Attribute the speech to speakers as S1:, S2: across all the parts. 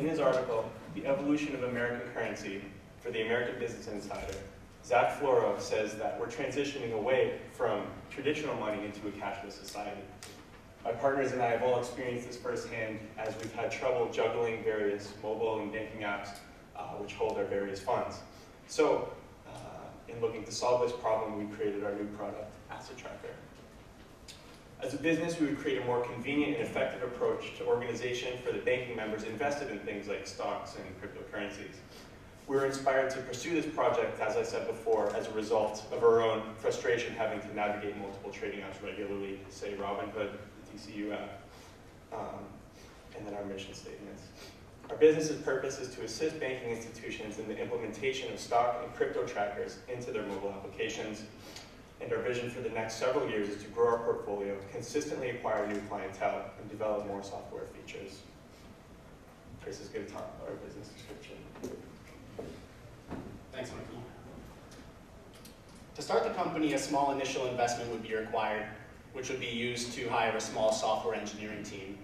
S1: In his article, The Evolution of American Currency for the American Business Insider, Zach Floro says that we're transitioning away from traditional money into a cashless society. My partners and I have all experienced this firsthand as we've had trouble juggling various mobile and banking apps which hold our various funds. So, in looking to solve this problem, we created our new product, Asset Tracker. As a business, we would create a more convenient and effective approach to organization for the banking members invested in things like stocks and cryptocurrencies. We were inspired to pursue this project, as I said before, as a result of our own frustration having to navigate multiple trading apps regularly, say Robinhood, the DCU app, and then our mission statements. Our business's purpose is to assist banking institutions in the implementation of stock and crypto trackers into their mobile applications. And our vision for the next several years is to grow our portfolio, consistently acquire new clientele, and develop more software features. Chris is going to talk about our business description.
S2: Thanks, Mikey. To start the company, a small initial investment would be required, which would be used to hire a small software engineering team.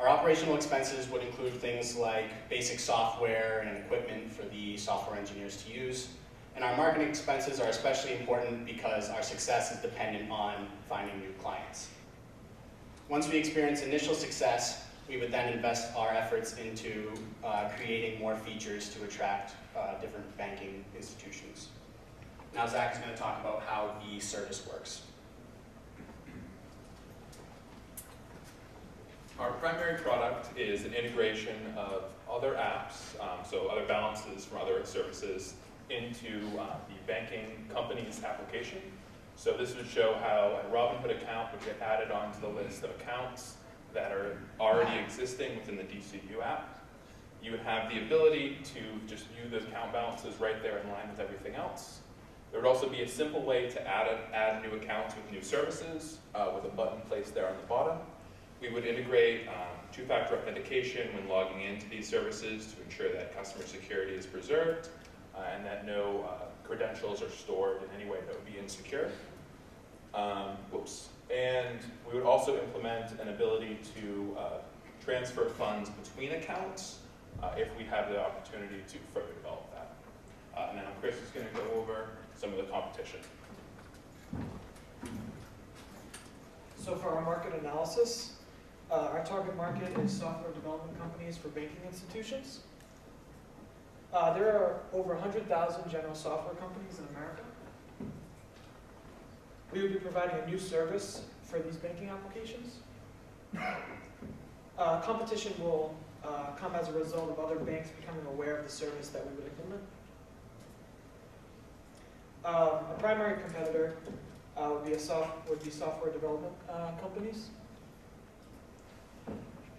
S2: Our operational expenses would include things like basic software and equipment for the software engineers to use. And our marketing expenses are especially important because our success is dependent on finding new clients. Once we experience initial success, we would then invest our efforts into creating more features to attract different banking institutions. Now Zach is going to talk about how the service works.
S3: Our primary product is an integration of other apps, so other balances from other services, into the banking company's application. So this would show how a Robinhood account would get added onto the list of accounts that are already existing within the DCU app. You would have the ability to just view those account balances right there in line with everything else. There would also be a simple way to add new accounts with new services with a button placed there on the bottom. We would integrate two-factor authentication when logging into these services to ensure that customer security is preserved and that no credentials are stored in any way that would be insecure. And we would also implement an ability to transfer funds between accounts if we have the opportunity to further develop that. Now Chris is going to go over some of the competition.
S4: So for our market analysis, our target market is software development companies for banking institutions. There are over 100,000 general software companies in America. We would be providing a new service for these banking applications. Competition will come as a result of other banks becoming aware of the service that we would implement. A primary competitor would be software development companies.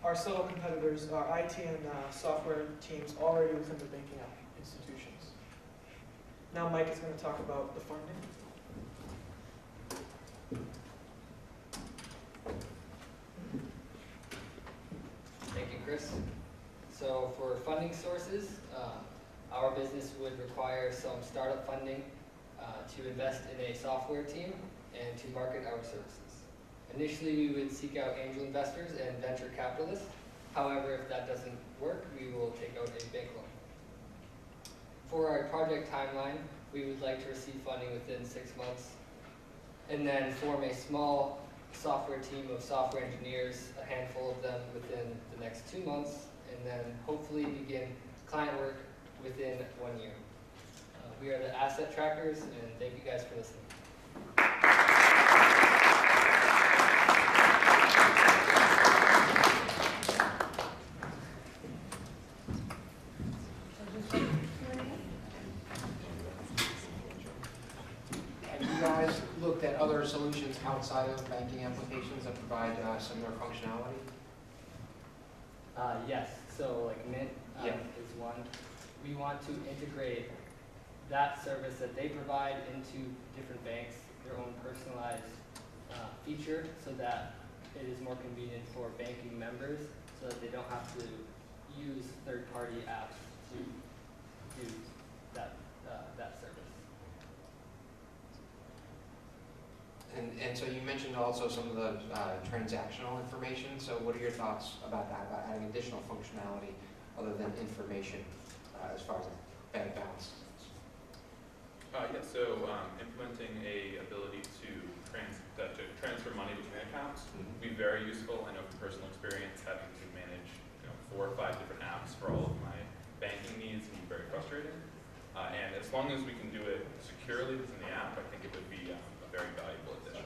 S4: Our subtle competitors are IT and software teams already within the banking institutions. Now Mike is going to talk about the funding.
S5: Thank you, Chris. So for funding sources, our business would require some startup funding to invest in a software team and to market our services. Initially, we would seek out angel investors and venture capitalists. However, if that doesn't work, we will take out a bank loan. For our project timeline, we would like to receive funding within 6 months and then form a small software team of software engineers, a handful of them within the next 2 months, and then hopefully begin client work within 1 year. We are the Asset Trackers, and thank you guys for listening.
S6: Have you guys looked at other solutions outside of banking applications that provide similar functionality?
S5: Yes, so like Mint is one. We want to integrate that service that they provide into different banks, their own personalized feature, so that it is more convenient for banking members, so that they don't have to use third-party apps to do that service.
S6: And so you mentioned also some of the transactional information. So what are your thoughts about that, about adding additional functionality other than information as far as a bank balance?
S3: Yeah, so implementing a ability to transfer money between accounts would be very useful. I know from personal experience, having to manage 4 or 5 different apps for all of my banking needs can be very frustrating. And as long as we can do it securely within the app, I think it would be a very valuable addition.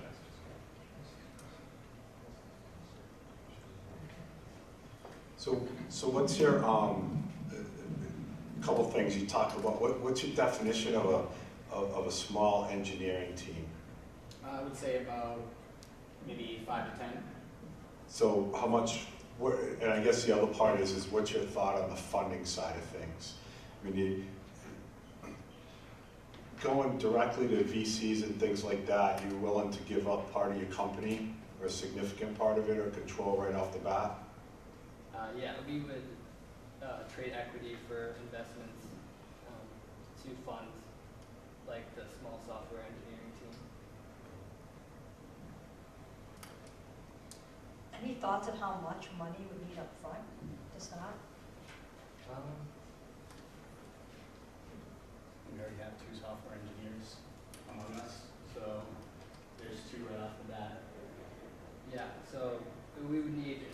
S7: So what's your, couple things you talk about, what's your definition of a small engineering team?
S2: I would say about maybe 5 to 10.
S7: So how much, and I guess the other part is what's your thought on the funding side of things? I mean, going directly to VCs and things like that, you're willing to give up part of your company or a significant part of it or control right off the bat?
S5: Yeah, we would trade equity for investments to funds like the small software engineering team.
S8: Any thoughts on how much money you would need up front to start?
S2: We already have 2 software engineers among us, so there's 2 right off the bat.
S5: Yeah, so we would need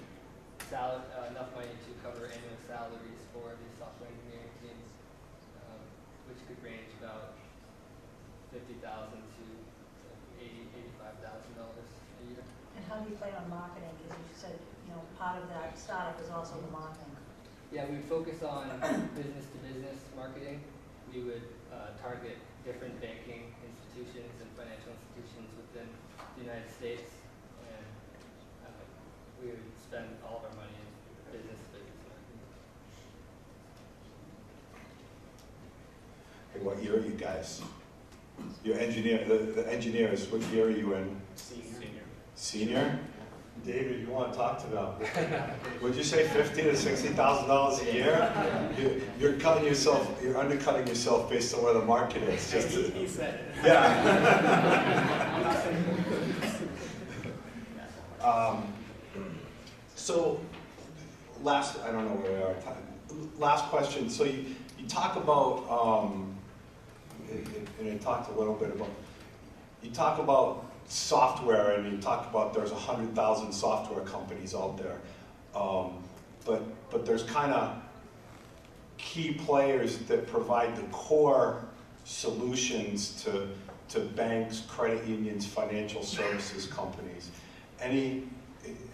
S5: enough money to cover annual salaries for the software engineering teams, which could range about $50,000 to $85,000 a year.
S8: And how do you plan on marketing? Because you said, part of that startup is also the marketing.
S5: Yeah, we would focus on business-to-business marketing. We would target different banking institutions and financial institutions within the United States, and we would spend all of our money in business-to-business marketing.
S7: And what year are you guys? Your engineer, the engineers, what year are you in?
S2: Senior.
S7: Senior? David, you want to talk to them? Would you say $50,000 to $60,000 a year? You're cutting yourself. You're undercutting yourself based on where the market is. Just to,
S2: He said it.
S7: Yeah. So, I don't know where we are. Last question. So you talk about, and I talked a little bit about. You talk about software, and you talk about there's 100,000 software companies out there, but there's kind of key players that provide the core solutions to banks, credit unions, financial services companies. Any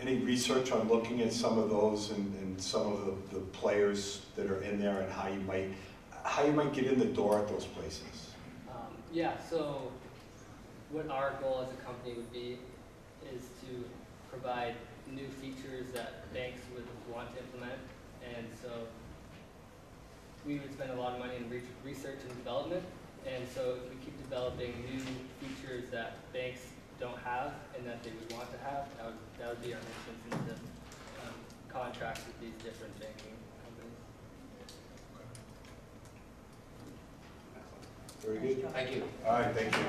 S7: research on looking at some of those and some of the players that are in there and how you might get in the door at those places?
S5: Yeah, so what our goal as a company would be is to provide new features that banks would want to implement, and so we would spend a lot of money in research and development, and so if we keep developing new features that banks don't have and that they would want to have, that would be our entrance into contracts with these different banking companies.
S7: Very good.
S6: Thank you.
S7: All right, thank you.